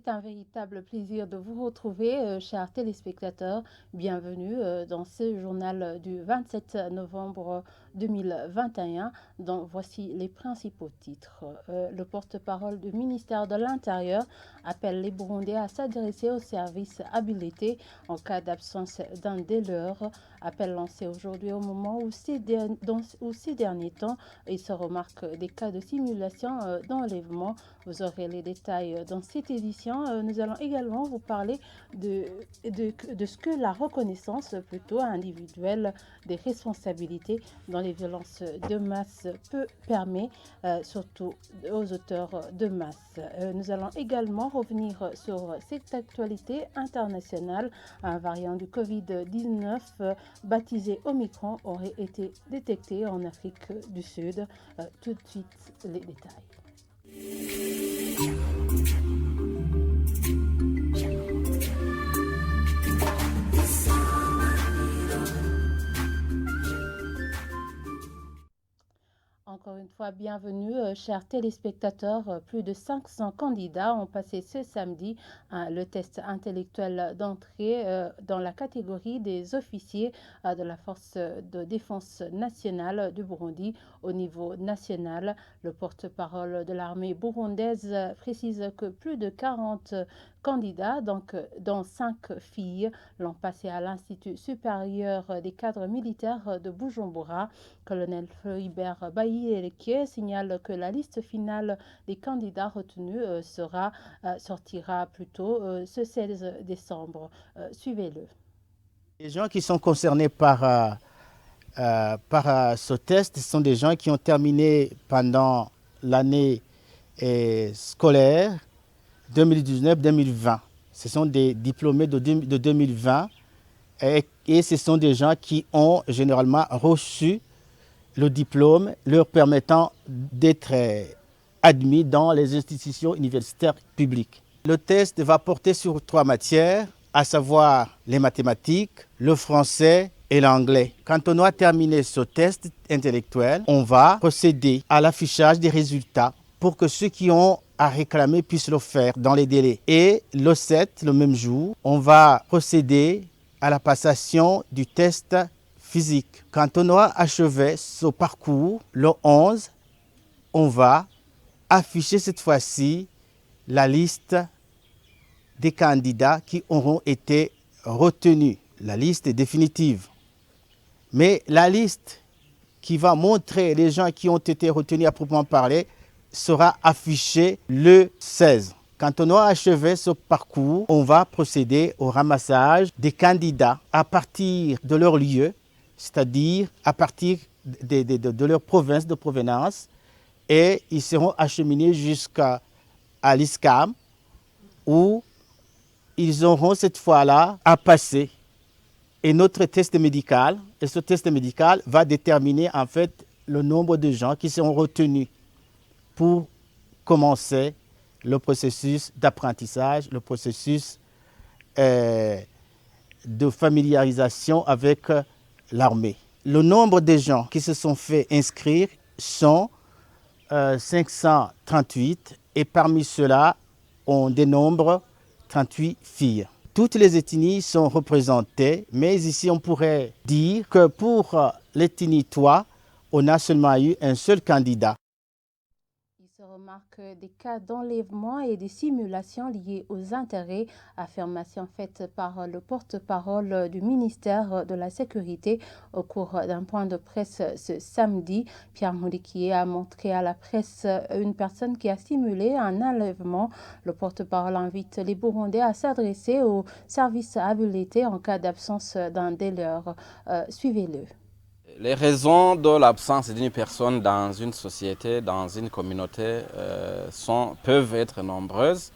C'est un véritable plaisir de vous retrouver, chers téléspectateurs. Bienvenue dans ce journal du 27 novembre 2021, dont voici les principaux titres. Le porte-parole du ministère de l'Intérieur appelle les Burundais à s'adresser aux services habilités en cas d'absence d'un des leurs. Appel lancé aujourd'hui au moment où ces derniers temps, il se remarque des cas de simulation d'enlèvement. Vous aurez les détails dans cette édition. Nous allons également vous parler de ce que la reconnaissance plutôt individuelle des responsabilités dans les violences de masse peut permettre, surtout aux auteurs de masse. Nous allons également revenir sur cette actualité internationale. Un variant du Covid-19 baptisé Omicron aurait été détecté en Afrique du Sud. Tout de suite, les détails. Encore une fois, bienvenue, chers téléspectateurs. Plus de 500 candidats ont passé ce samedi le test intellectuel d'entrée dans la catégorie des officiers de la force de défense nationale du Burundi au niveau national. Le porte-parole de l'armée burundaise précise que plus de 40 candidats, donc dont 5 filles, l'ont passé à l'Institut supérieur des cadres militaires de Bujumbura. Colonel Floribert Bailly-Elekié signale que la liste finale des candidats retenus sortira plutôt ce 16 décembre. Suivez-le. Les gens qui sont concernés par ce test sont des gens qui ont terminé pendant l'année scolaire 2019-2020. Ce sont des diplômés de 2020 et ce sont des gens qui ont généralement reçu le diplôme leur permettant d'être admis dans les institutions universitaires publiques. Le test va porter sur 3 matières, à savoir les mathématiques, le français et l'anglais. Quand on aura terminé ce test intellectuel, on va procéder à l'affichage des résultats pour que ceux qui ont à réclamer puissent le faire dans les délais. Et le 7, le même jour, on va procéder à la passation du test physique. Quand on aura achevé ce parcours, le 11, on va afficher cette fois-ci la liste des candidats qui auront été retenus. La liste est définitive. Mais la liste qui va montrer les gens qui ont été retenus à proprement parler sera affichée le 16. Quand on aura achevé ce parcours, on va procéder au ramassage des candidats à partir de leur lieu, c'est-à-dire à partir de leur province de provenance, et ils seront acheminés jusqu'à l'ISCAM, où ils auront cette fois-là à passer et notre test médical. Et ce test médical va déterminer en fait le nombre de gens qui seront retenus pour commencer le processus d'apprentissage, le processus de familiarisation avec l'armée. Le nombre de gens qui se sont fait inscrire sont 538 et parmi ceux-là, on dénombre 38 filles. Toutes les ethnies sont représentées, mais ici on pourrait dire que pour l'ethnie Twa, on a seulement eu un seul candidat. Il se remarque des cas d'enlèvement et des simulations liées aux intérêts, affirmation faite par le porte-parole du ministère de la Sécurité au cours d'un point de presse ce samedi. Pierre Moulikié a montré à la presse une personne qui a simulé un enlèvement. Le porte-parole invite les Burundais à s'adresser aux services habilités en cas d'absence d'un des leurs. Suivez-le. Les raisons de l'absence d'une personne dans une société, dans une communauté, peuvent être nombreuses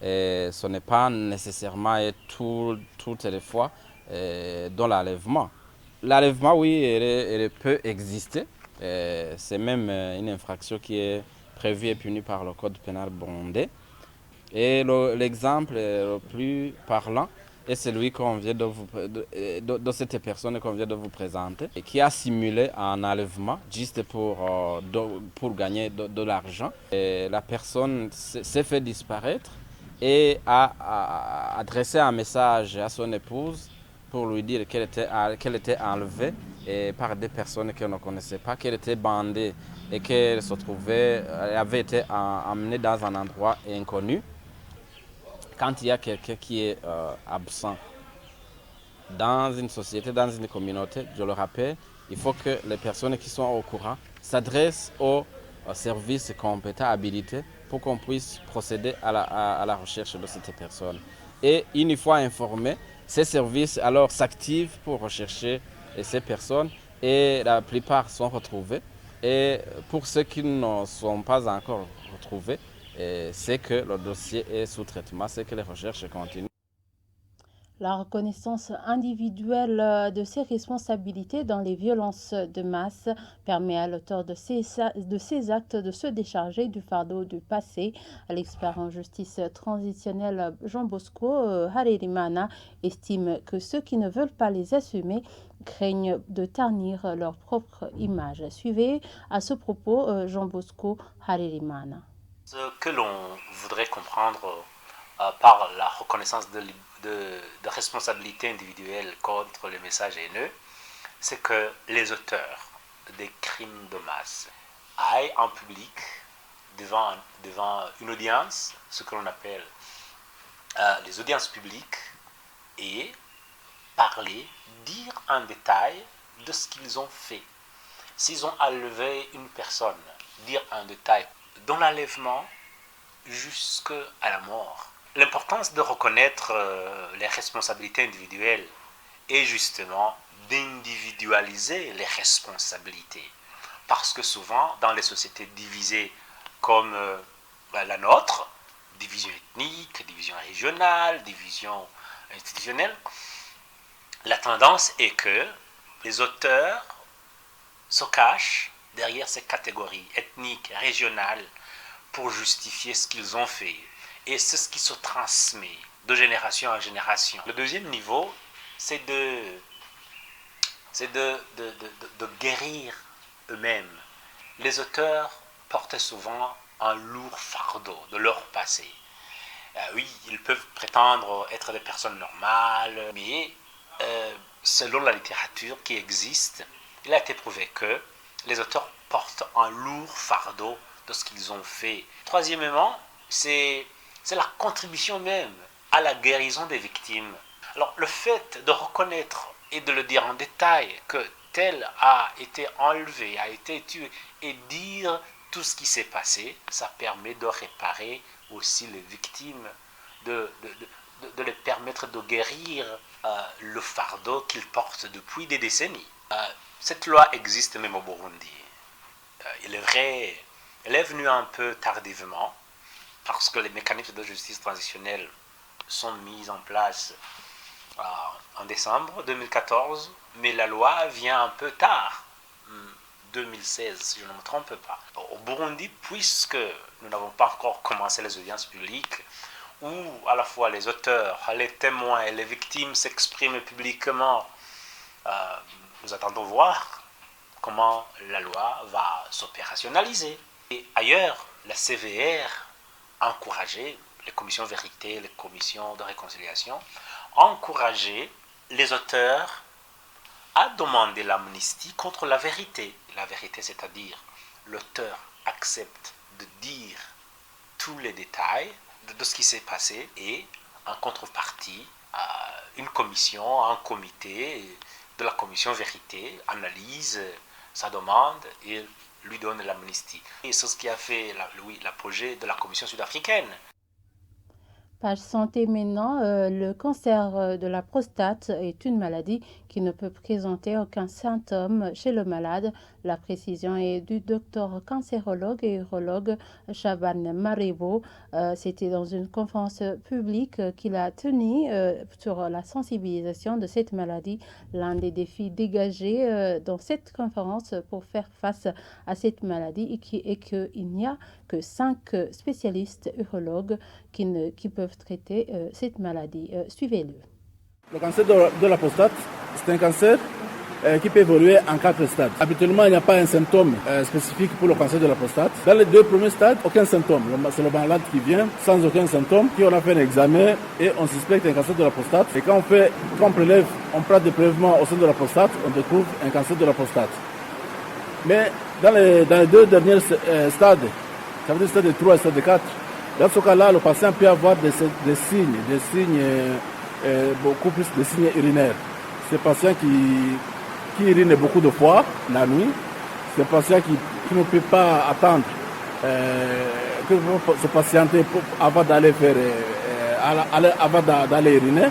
et ce n'est pas nécessairement toutes les fois dans l'enlèvement. L'enlèvement, oui, elle peut exister. C'est même une infraction qui est prévue et punie par le Code pénal burundais. Et l'exemple le plus parlant est celui de cette personne qu'on vient de vous présenter, et qui a simulé un enlèvement juste pour gagner de l'argent. La personne s'est fait disparaître et a adressé un message à son épouse pour lui dire qu'elle était enlevée et par des personnes qu'elle ne connaissait pas, qu'elle était bandée et qu'elle elle avait été emmenée dans un endroit inconnu. Quand il y a quelqu'un qui est absent dans une société, dans une communauté, je le rappelle, il faut que les personnes qui sont au courant s'adressent aux services compétents, habilités, pour qu'on puisse procéder à la recherche de cette personne. Et une fois informés, ces services alors s'activent pour rechercher ces personnes et la plupart sont retrouvés. Et pour ceux qui ne sont pas encore retrouvés, c'est que le dossier est sous traitement, c'est que les recherches continuent. La reconnaissance individuelle de ses responsabilités dans les violences de masse permet à l'auteur de ces actes de se décharger du fardeau du passé. L'expert en justice transitionnelle Jean Bosco Harerimana estime que ceux qui ne veulent pas les assumer craignent de ternir leur propre image. Suivez à ce propos Jean Bosco Harerimana. Ce que l'on voudrait comprendre par la reconnaissance de responsabilité individuelle contre les messages haineux, c'est que les auteurs des crimes de masse aillent en public devant une audience, ce que l'on appelle les audiences publiques, et parler, dire en détail de ce qu'ils ont fait. S'ils ont enlevé une personne, dire en détail de l'enlèvement jusqu'à la mort. L'importance de reconnaître les responsabilités individuelles est justement d'individualiser les responsabilités. Parce que souvent, dans les sociétés divisées comme la nôtre, division ethnique, division régionale, division institutionnelle, la tendance est que les auteurs se cachent derrière ces catégories ethniques, régionales, pour justifier ce qu'ils ont fait. Et c'est ce qui se transmet de génération en génération. Le deuxième niveau, c'est de guérir eux-mêmes. Les auteurs portent souvent un lourd fardeau de leur passé. Oui, ils peuvent prétendre être des personnes normales, mais selon la littérature qui existe, il a été prouvé que les auteurs portent un lourd fardeau de ce qu'ils ont fait. Troisièmement, c'est la contribution même à la guérison des victimes. Alors, le fait de reconnaître et de le dire en détail que tel a été enlevé, a été tué, et dire tout ce qui s'est passé, ça permet de réparer aussi les victimes, de les permettre de guérir le fardeau qu'ils portent depuis des décennies. Cette loi existe même au Burundi. Il est vrai, elle est venue un peu tardivement, parce que les mécanismes de justice transitionnelle sont mis en place en décembre 2014, mais la loi vient un peu tard, 2016, si je ne me trompe pas. Au Burundi, puisque nous n'avons pas encore commencé les audiences publiques, où à la fois les auteurs, les témoins et les victimes s'expriment publiquement, nous attendons voir comment la loi va s'opérationnaliser. Et ailleurs, la CVR a encouragé, les commissions vérité, les commissions de réconciliation, a encouragé les auteurs à demander l'amnistie contre la vérité. La vérité, c'est-à-dire l'auteur accepte de dire tous les détails de ce qui s'est passé et en contrepartie, une commission, un comité de la commission vérité analyse sa demande et lui donne l'amnistie. Et c'est ce qui a fait l'apogée de la commission sud-africaine. Page santé maintenant, le cancer de la prostate est une maladie qui ne peut présenter aucun symptôme chez le malade. La précision est du docteur cancérologue et urologue Shaban Maribo. C'était dans une conférence publique qu'il a tenue sur la sensibilisation de cette maladie. L'un des défis dégagés dans cette conférence pour faire face à cette maladie est qu'il n'y a que 5 spécialistes urologues qui peuvent traiter cette maladie. Suivez-le. Le cancer de la prostate, c'est un cancer qui peut évoluer en 4 stades. Habituellement, il n'y a pas un symptôme spécifique pour le cancer de la prostate. Dans les 2 premiers stades, aucun symptôme. C'est le malade qui vient sans aucun symptôme, qui on a fait un examen et on suspecte un cancer de la prostate. Et quand on prélève, on prend des prélèvements au sein de la prostate, on découvre un cancer de la prostate. Mais dans les 2 derniers stades, ça veut dire stade 3 et stade 4, dans ce cas-là, le patient peut avoir des signes beaucoup plus de signes urinaires. C'est un patient qui urine beaucoup de fois la nuit. C'est un patient qui ne peut pas attendre que se patienter avant d'aller d'aller uriner.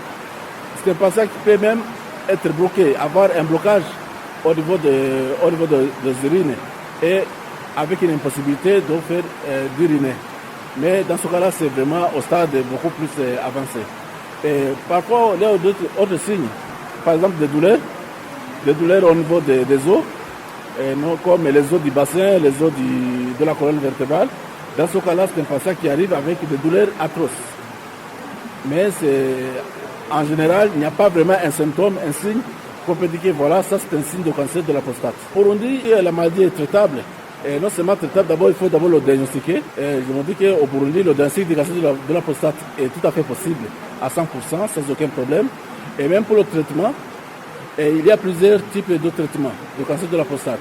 C'est un patient qui peut même être bloqué, avoir un blocage au niveau des urines et avec une impossibilité de faire d'uriner. Mais dans ce cas-là, c'est vraiment au stade beaucoup plus avancé. Et parfois, il y a d'autres signes, par exemple des douleurs au niveau des os, comme les os du bassin, les os de la colonne vertébrale. Dans ce cas-là, c'est un patient qui arrive avec des douleurs atroces. Mais en général, il n'y a pas vraiment un symptôme, un signe qu'on peut dire que voilà, ça c'est un signe de cancer de la prostate. Pour on dit que la maladie est traitable. Et non seulement traitable, d'abord il faut le diagnostiquer. Et je me dis qu'au Burundi, le diagnostic du cancer de la prostate est tout à fait possible à 100%, sans aucun problème. Et même pour le traitement, il y a plusieurs types de traitements du cancer de la prostate.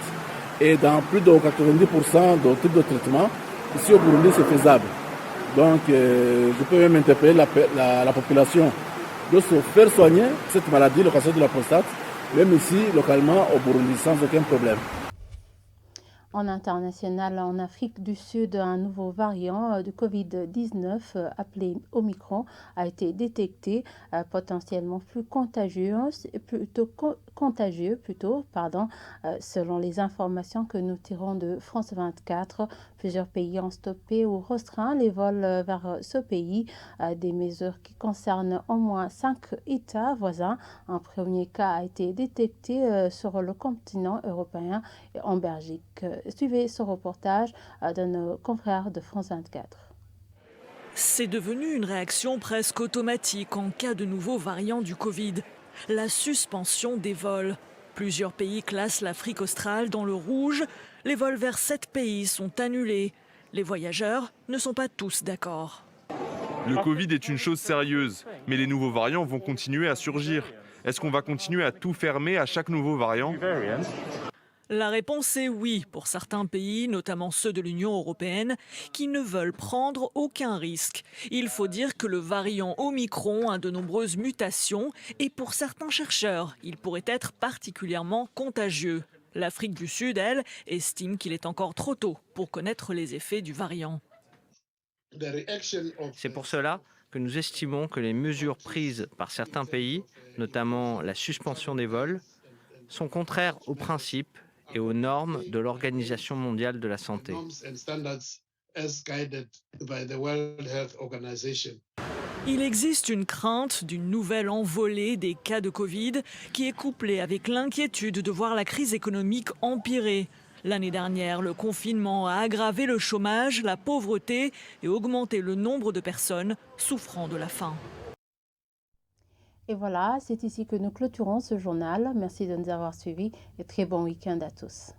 Et dans plus de 90% de types de traitements, ici au Burundi, c'est faisable. Donc, je peux même interpeller la population de se faire soigner cette maladie, le cancer de la prostate, même ici, localement, au Burundi, sans aucun problème. En international, en Afrique du Sud, un nouveau variant de Covid-19 appelé Omicron a été détecté, potentiellement plus contagieux, selon les informations que nous tirons de France 24. Plusieurs pays ont stoppé ou restreint les vols vers ce pays, des mesures qui concernent au moins 5 États voisins. Un premier cas a été détecté sur le continent européen et en Belgique. Suivez ce reportage de nos confrères de France 24. C'est devenu une réaction presque automatique en cas de nouveaux variants du Covid. La suspension des vols. Plusieurs pays classent l'Afrique australe dans le rouge. Les vols vers 7 pays sont annulés. Les voyageurs ne sont pas tous d'accord. Le Covid est une chose sérieuse, mais les nouveaux variants vont continuer à surgir. Est-ce qu'on va continuer à tout fermer à chaque nouveau variant ? La réponse est oui pour certains pays, notamment ceux de l'Union européenne, qui ne veulent prendre aucun risque. Il faut dire que le variant Omicron a de nombreuses mutations et pour certains chercheurs, il pourrait être particulièrement contagieux. L'Afrique du Sud, elle, estime qu'il est encore trop tôt pour connaître les effets du variant. C'est pour cela que nous estimons que les mesures prises par certains pays, notamment la suspension des vols, sont contraires aux principes et aux normes de l'Organisation mondiale de la santé. Il existe une crainte d'une nouvelle envolée des cas de Covid qui est couplée avec l'inquiétude de voir la crise économique empirer. L'année dernière, le confinement a aggravé le chômage, la pauvreté et augmenté le nombre de personnes souffrant de la faim. Et voilà, c'est ici que nous clôturons ce journal. Merci de nous avoir suivis et très bon week-end à tous.